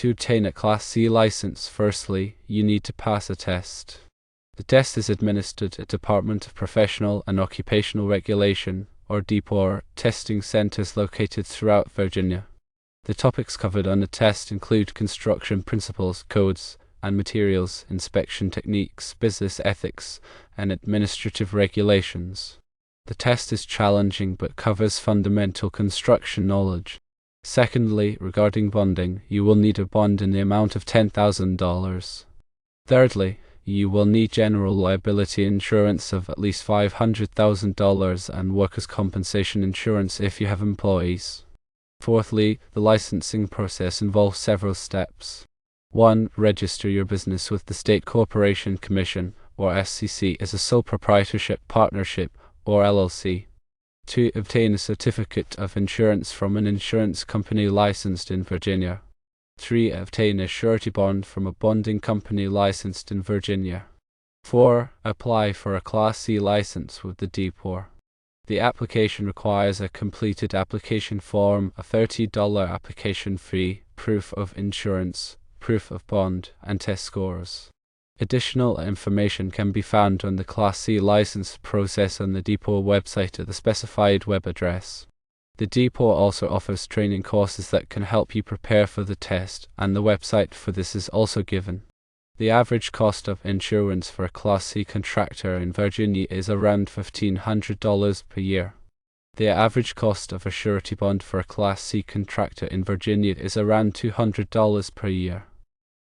To obtain a Class C license, firstly, you need to pass a test. The test is administered at Department of Professional and Occupational Regulation, or DPOR, testing centers located throughout Virginia. The topics covered on the test include construction principles, codes and materials, inspection techniques, business ethics, and administrative regulations. The test is challenging but covers fundamental construction knowledge. Secondly, regarding bonding, you will need a bond in the amount of $10,000. Thirdly, you will need general liability insurance of at least $500,000 and workers' compensation insurance if you have employees. Fourthly, the licensing process involves several steps. 1. Register your business with the State Corporation Commission, or SCC, as a sole proprietorship partnership, or LLC. 2. Obtain a certificate of insurance from an insurance company licensed in Virginia. 3. Obtain a surety bond from a bonding company licensed in Virginia. 4. Apply for a Class C license with the DPOR. The application requires a completed application form, a $30 application fee, proof of insurance, proof of bond, and test scores. Additional information can be found on the Class C license process on the DPOR website at the specified web address. The DPOR also offers training courses that can help you prepare for the test, and the website for this is also given. The average cost of insurance for a Class C contractor in Virginia is around $1,500 per year. The average cost of a surety bond for a Class C contractor in Virginia is around $200 per year.